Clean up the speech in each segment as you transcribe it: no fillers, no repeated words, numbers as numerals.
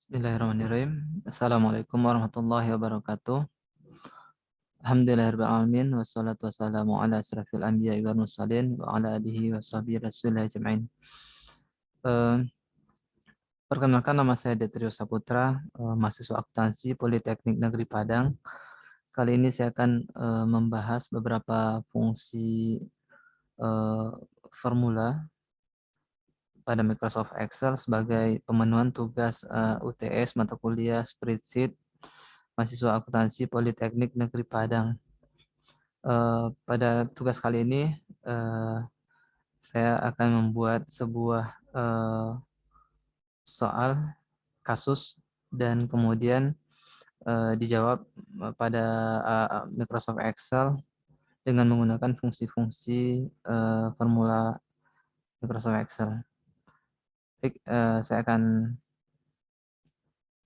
Bismillahirrahmanirrahim. Assalamualaikum warahmatullahi wabarakatuh. Alhamdulillahirabbil alamin wassalatu wassalamu ala asrafil anbiya'i wal mursalin wa ala alihi wa sahbihi rasulillah ajma'in. Eh, Perkenalkan, nama saya Detrio Saputra, mahasiswa akuntansi Politeknik Negeri Padang. Kali ini saya akan membahas beberapa fungsi eh, formula pada Microsoft Excel sebagai pemenuhan tugas UTS mata kuliah spreadsheet mahasiswa akuntansi Politeknik Negeri Padang. Pada tugas kali ini saya akan membuat sebuah soal kasus dan kemudian dijawab pada Microsoft Excel dengan menggunakan fungsi-fungsi formula Microsoft Excel. Baik, saya akan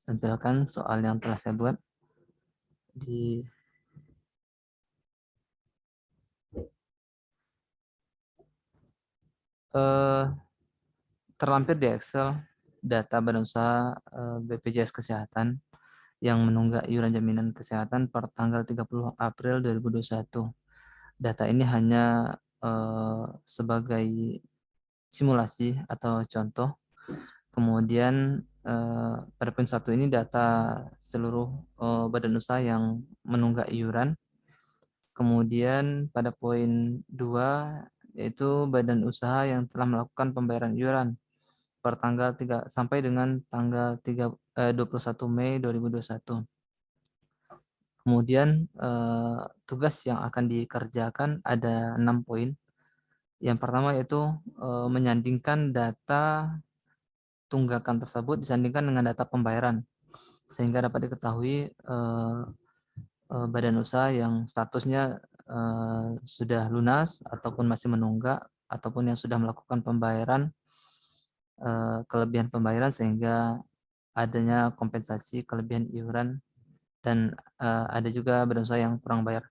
tampilkan soal yang telah saya buat di terlampir di Excel data badan usaha BPJS Kesehatan yang menunggak iuran jaminan kesehatan per tanggal 30 April 2021. Data ini hanya sebagai simulasi atau contoh. Kemudian pada poin 1 ini data seluruh badan usaha yang menunggak iuran. Kemudian pada poin 2 yaitu badan usaha yang telah melakukan pembayaran iuran per tanggal 3 sampai dengan tanggal 21 Mei 2021. Kemudian tugas yang akan dikerjakan ada 6 poin. Yang pertama yaitu menyandingkan data tunggakan tersebut disandingkan dengan data pembayaran sehingga dapat diketahui badan usaha yang statusnya sudah lunas ataupun masih menunggak ataupun yang sudah melakukan pembayaran kelebihan pembayaran sehingga adanya kompensasi kelebihan iuran dan ada juga badan usaha yang kurang bayar.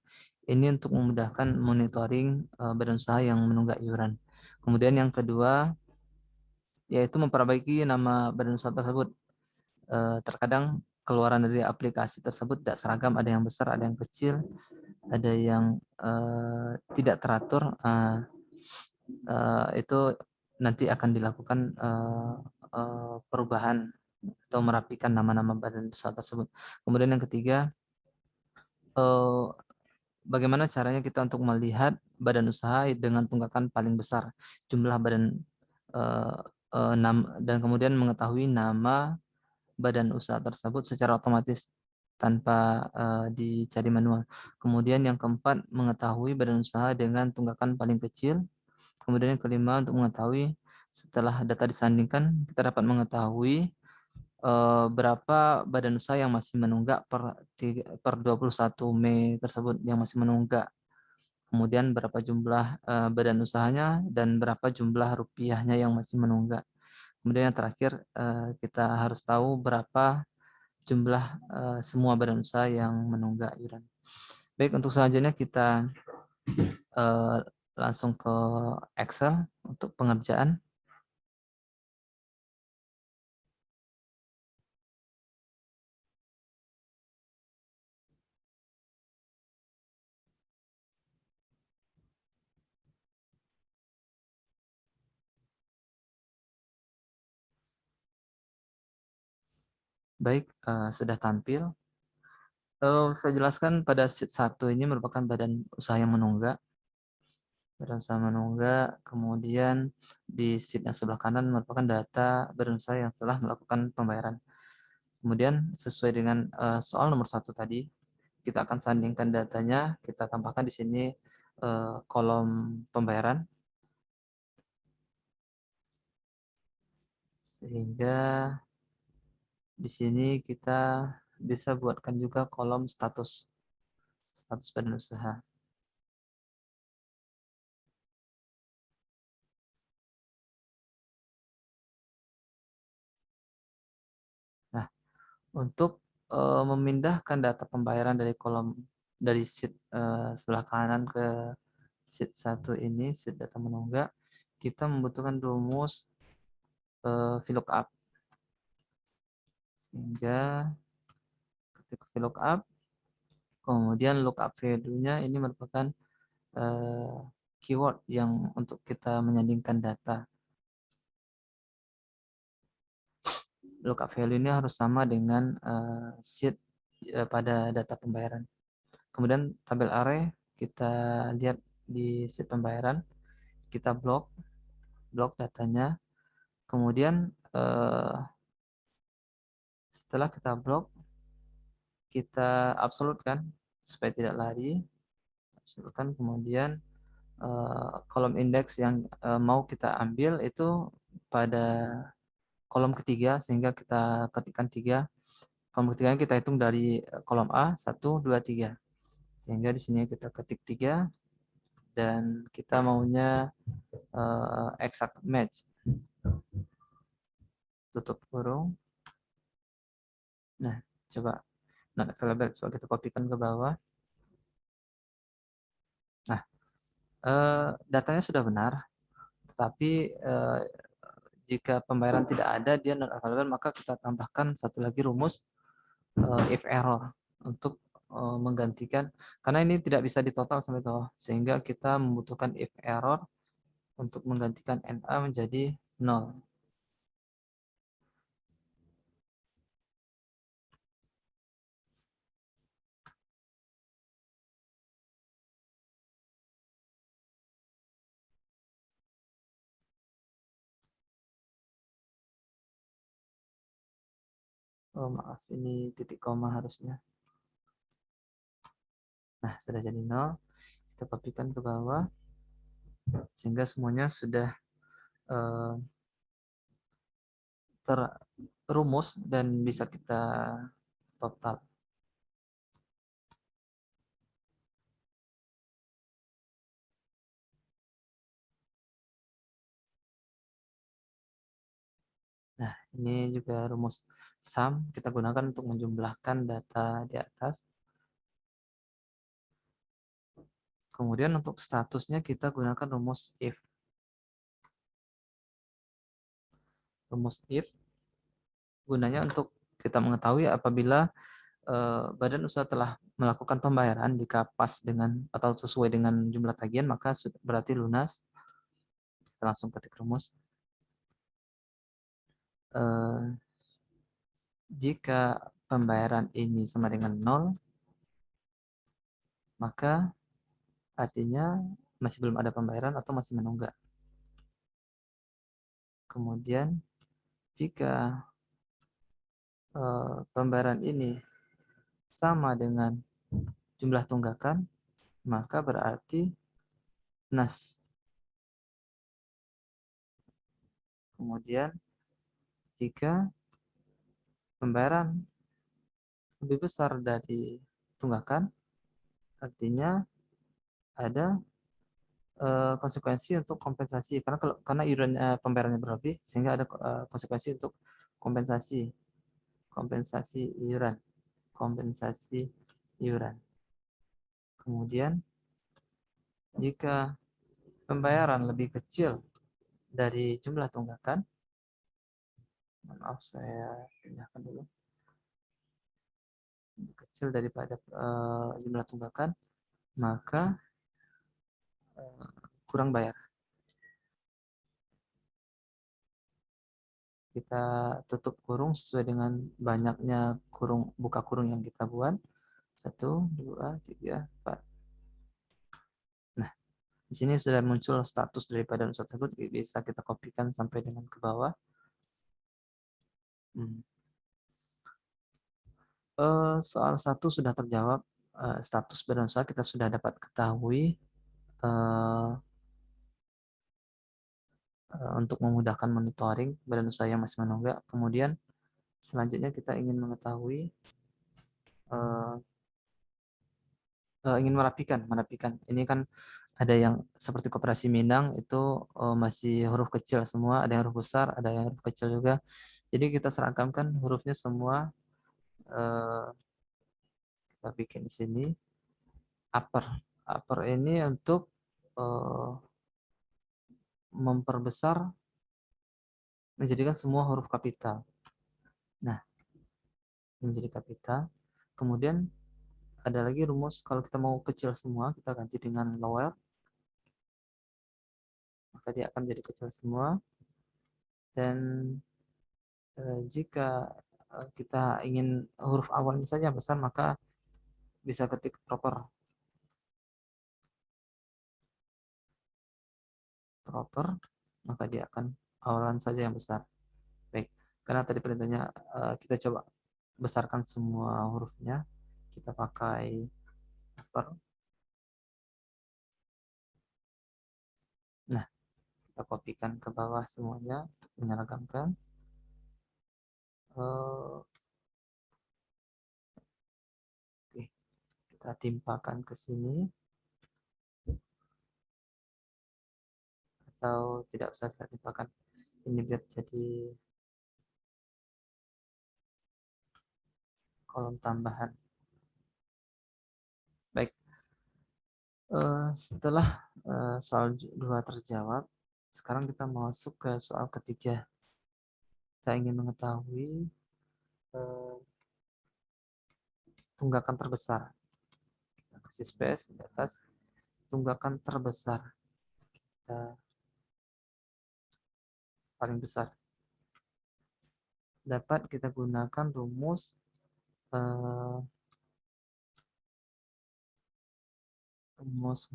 Ini untuk memudahkan monitoring badan usaha yang menunggak iuran. Kemudian yang kedua yaitu memperbaiki nama badan usaha tersebut. Terkadang keluaran dari aplikasi tersebut tidak seragam, ada yang besar, ada yang kecil, ada yang tidak teratur. Itu nanti akan dilakukan perubahan atau merapikan nama-nama badan usaha tersebut. Kemudian yang ketiga, bagaimana caranya kita untuk melihat badan usaha dengan tunggakan paling besar, jumlah badan dan kemudian mengetahui nama badan usaha tersebut secara otomatis tanpa dicari manual. Kemudian yang keempat, mengetahui badan usaha dengan tunggakan paling kecil. Kemudian yang kelima, untuk mengetahui setelah data disandingkan, kita dapat mengetahui berapa badan usaha yang masih menunggak per 21 Mei tersebut yang masih menunggak. Kemudian berapa jumlah badan usahanya dan berapa jumlah rupiahnya yang masih menunggak. Kemudian yang terakhir kita harus tahu berapa jumlah semua badan usaha yang menunggak iuran. Baik, untuk selanjutnya kita langsung ke Excel untuk pengerjaan. Baik, sudah tampil. Saya jelaskan pada sheet 1 ini merupakan badan usaha yang menunggak. Badan usaha menunggak, kemudian di sheet yang sebelah kanan merupakan data badan usaha yang telah melakukan pembayaran. Kemudian sesuai dengan soal nomor 1 tadi, kita akan sandingkan datanya, kita tambahkan di sini kolom pembayaran. Sehingga di sini kita bisa buatkan juga kolom status badan usaha. Nah, untuk memindahkan data pembayaran dari sheet sebelah kanan ke sheet 1 ini, sheet data menunggak, kita membutuhkan rumus VLOOKUP. Sehingga ketika VLOOKUP, kemudian lookup value-nya ini merupakan keyword yang untuk kita menyandingkan data. Lookup value ini harus sama dengan sheet pada data pembayaran. Kemudian tabel array kita lihat di sheet pembayaran, kita blok datanya. Kemudian setelah kita blok, kita absolutkan supaya tidak lari. Absolutkan, kemudian kolom indeks yang mau kita ambil itu pada kolom ketiga, sehingga kita ketikkan 3. Kolom ketiganya kita hitung dari kolom A, 1, 2, 3. Sehingga di sini kita ketik 3 dan kita maunya exact match. Tutup kurung. Nah, coba not available, coba kita kopikan ke bawah. Nah, datanya sudah benar, tetapi jika pembayaran tidak ada, dia not available, maka kita tambahkan satu lagi rumus if error untuk menggantikan, karena ini tidak bisa ditotal sampai bawah, sehingga kita membutuhkan if error untuk menggantikan NA menjadi 0. Oh maaf, ini titik koma harusnya. Nah, sudah jadi 0. Kita kopikan ke bawah, sehingga semuanya sudah terrumus dan bisa kita total. Nah, ini juga rumus sum kita gunakan untuk menjumlahkan data di atas. Kemudian untuk statusnya kita gunakan rumus if. Rumus if gunanya untuk kita mengetahui apabila badan usaha telah melakukan pembayaran, jika pas dengan atau sesuai dengan jumlah tagihan, maka berarti lunas. Kita langsung ketik rumus. Jika pembayaran ini sama dengan 0, maka artinya masih belum ada pembayaran atau masih menunggak. Kemudian jika pembayaran ini sama dengan jumlah tunggakan, maka berarti lunas. Kemudian jika pembayaran lebih besar dari tunggakan, artinya ada konsekuensi untuk kompensasi, karena iuran pembayarannya berlebih, sehingga ada konsekuensi untuk kompensasi iuran. Kemudian jika pembayaran lebih kecil dari jumlah tunggakan, maaf saya pindahkan dulu, lebih kecil daripada jumlah tunggakan, maka kurang bayar. Kita tutup kurung sesuai dengan banyaknya buka kurung yang kita buat. 1, 2, 3, 4. Nah, di sini sudah muncul status daripada usaha tersebut, bisa kita kopikan sampai dengan ke bawah. Soal 1 sudah terjawab. Status badan usaha kita sudah dapat ketahui untuk memudahkan monitoring badan usaha yang masih menunggak. Kemudian selanjutnya kita ingin mengetahui ingin merapikan. Ini kan ada yang seperti Koperasi Minang itu masih huruf kecil semua, ada yang huruf besar, ada yang huruf kecil juga. Jadi kita seragamkan hurufnya semua. Kita bikin di sini upper. Upper ini untuk memperbesar, menjadikan semua huruf kapital. Nah, menjadi kapital. Kemudian ada lagi rumus kalau kita mau kecil semua, kita ganti dengan lower, maka dia akan menjadi kecil semua. Dan jika kita ingin huruf awalnya saja besar, maka bisa ketik proper, maka dia akan awalan saja yang besar. Baik, karena tadi perintahnya kita coba besarkan semua hurufnya, kita pakai proper. Nah, kita kopikan ke bawah semuanya untuk menyeragamkan. Oke, kita timpakan ke sini, atau tidak usah kita timpakan, ini biar jadi kolom tambahan. Baik, setelah soal 2 terjawab, sekarang kita masuk ke soal ketiga. Kita ingin mengetahui tunggakan terbesar. Kita kasih space di atas tunggakan terbesar. Kita paling besar. Dapat kita gunakan rumus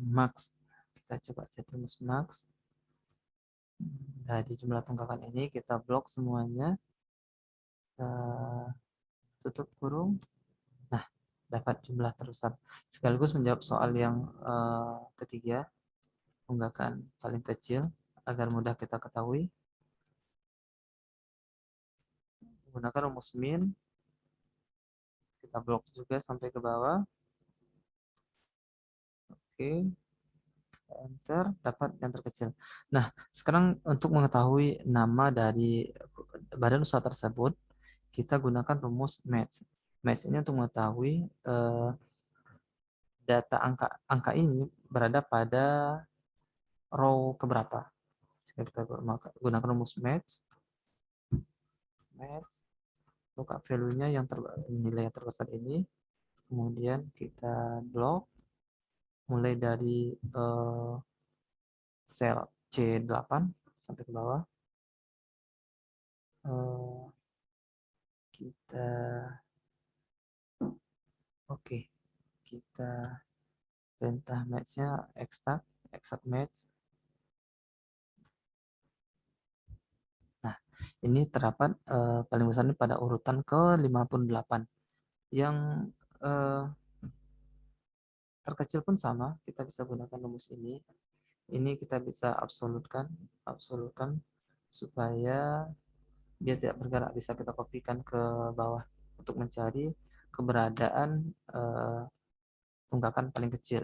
max. Kita coba cek rumus max. Dari jumlah tunggakan ini kita blok semuanya. Tutup kurung. Nah, dapat jumlah terbesar. Sekaligus menjawab soal yang ketiga, tunggakan paling kecil, agar mudah kita ketahui. Gunakan rumus min, kita blok juga sampai ke bawah. Oke, enter, dapat yang terkecil. Nah, sekarang untuk mengetahui nama dari badan usaha tersebut, kita gunakan rumus match. Match ini untuk mengetahui data angka ini berada pada row keberapa. Kita gunakan rumus match, lookup value-nya yang nilai yang terbesar ini, kemudian kita blok mulai dari sel C8 sampai ke bawah. Kita kita perintah match-nya exact match. Nah, ini terdapat paling besar ini pada urutan ke-58. Yang terkecil pun sama, kita bisa gunakan rumus ini. Ini kita bisa absolutkan supaya dia tidak bergerak, bisa kita kopikan ke bawah untuk mencari keberadaan tunggakan paling kecil.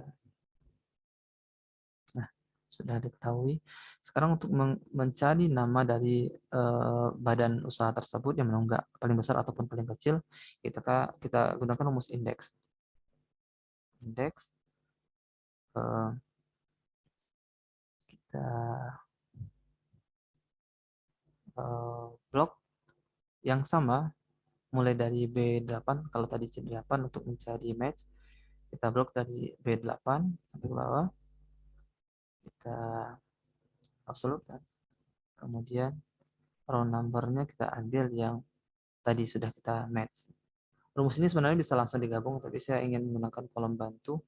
Nah, sudah diketahui. Sekarang untuk mencari nama dari badan usaha tersebut yang menunggak paling besar ataupun paling kecil, kita gunakan rumus indeks. Kita blok yang sama mulai dari B8, kalau tadi C8 untuk mencari match, kita blok dari B8 sampai ke bawah, kita absolutkan, kemudian row number-nya kita ambil yang tadi sudah kita match. Rumus ini sebenarnya bisa langsung digabung, tapi saya ingin menggunakan kolom bantu.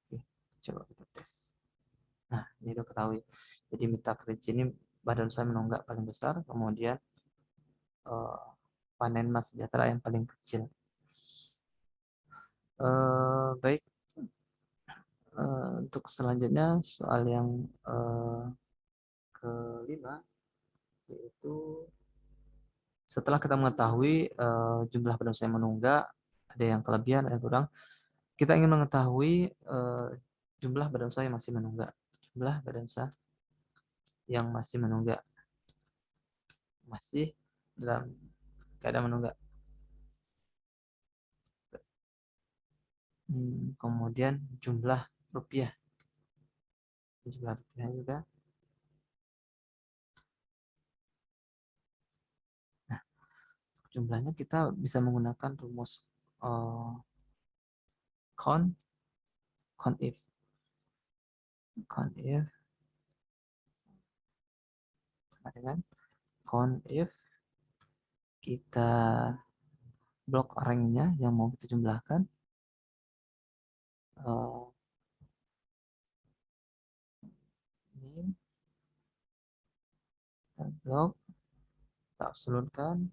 Oke, coba kita tes. Nah, ini udah ketahui. Jadi mitra kerinci ini badan usaha menunggak paling besar, kemudian panen emas sejahtera yang paling kecil. Baik, untuk selanjutnya soal yang kelima, yaitu setelah kita mengetahui jumlah badan usaha yang menunggak, ada yang kelebihan, ada yang kurang, kita ingin mengetahui jumlah badan usaha yang masih menunggak. Jumlah badan usaha yang masih menunggak, masih dalam keadaan menunggak. Kemudian jumlah rupiah juga jumlahnya kita bisa menggunakan rumus count if sama dengan count if kita blok ranknya yang mau kita jumlahkan, ini kita blok, kita absolutkan,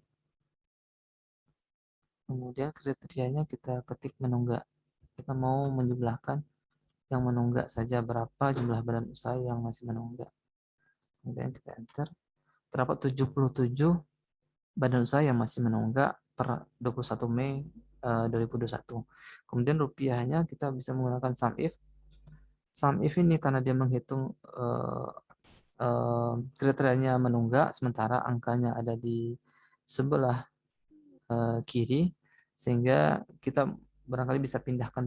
kemudian kriterianya kita ketik menunggak. Kita mau menjumlahkan yang menunggak saja, berapa jumlah badan usaha yang masih menunggak. Kemudian kita enter. Terdapat 77 badan usaha yang masih menunggak per 21 Mei 2021. Kemudian rupiahnya kita bisa menggunakan sum if. Sum if ini karena dia menghitung kriterianya menunggak, sementara angkanya ada di sebelah kiri, sehingga kita barangkali bisa pindahkan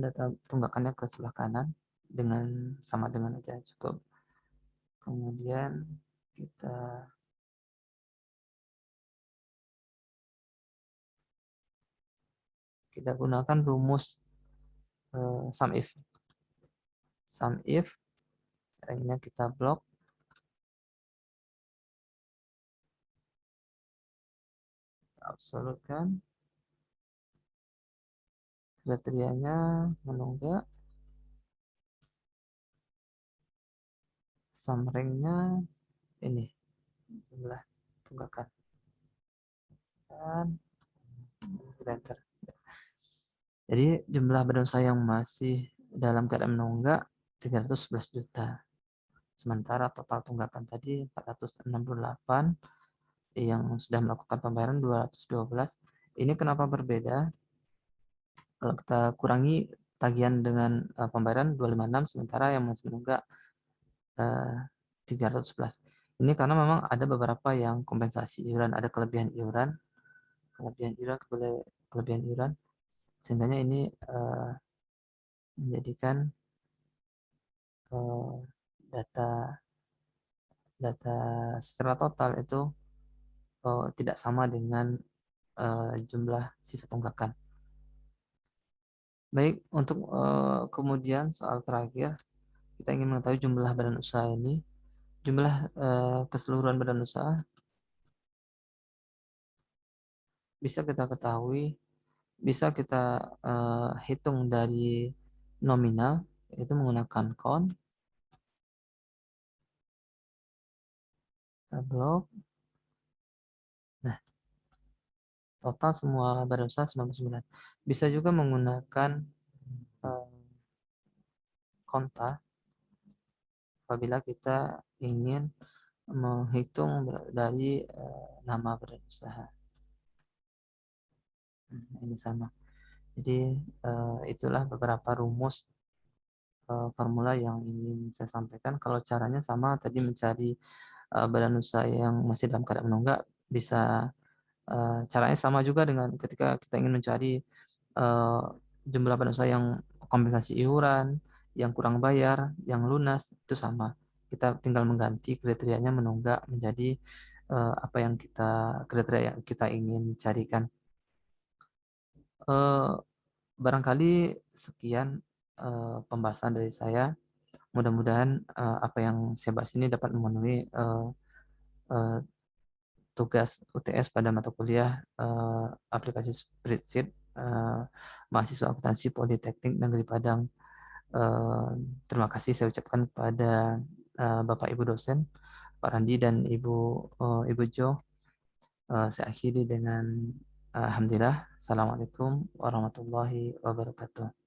data tunggakannya ke sebelah kanan dengan sama dengan aja cukup. Kemudian kita gunakan rumus sum if. Sum if ranknya kita blok, absolutkan, kriterianya menunggak, sum ranknya ini jumlah tunggakan, dan kita enter. Jadi jumlah badan usaha yang masih dalam keadaan menunggak 311 juta. Sementara total tunggakan tadi 468, yang sudah melakukan pembayaran 212. Ini kenapa berbeda? Kalau kita kurangi tagihan dengan pembayaran 256, sementara yang masih menunggak 311. Ini karena memang ada beberapa yang kompensasi iuran, ada kelebihan iuran, sehingga ini menjadikan data secara total itu tidak sama dengan jumlah sisa tunggakan. Baik, untuk kemudian soal terakhir, kita ingin mengetahui jumlah badan usaha ini, jumlah keseluruhan badan usaha bisa kita ketahui, bisa kita hitung dari nominal, yaitu menggunakan count, blok. Nah, total semua badan usaha 99. Bisa juga menggunakan konta apabila kita ingin menghitung dari nama badan usaha. Ini sama. Jadi itulah beberapa rumus formula yang ingin saya sampaikan. Kalau caranya sama, tadi mencari badan usaha yang masih dalam keadaan menunggak, bisa caranya sama juga dengan ketika kita ingin mencari jumlah badan usaha yang kompensasi iuran, yang kurang bayar, yang lunas, itu sama. Kita tinggal mengganti kriterianya menunggak menjadi apa yang kriteria yang kita ingin carikan. Barangkali sekian pembahasan dari saya. Mudah-mudahan apa yang saya bahas ini dapat memenuhi tugas UTS pada mata kuliah aplikasi spreadsheet mahasiswa akuntansi Politeknik Negeri Padang. Terima kasih saya ucapkan kepada Bapak Ibu dosen, Pak Randi dan Ibu Jo. Saya akhiri dengan alhamdulillah. Assalamualaikum warahmatullahi wabarakatuh.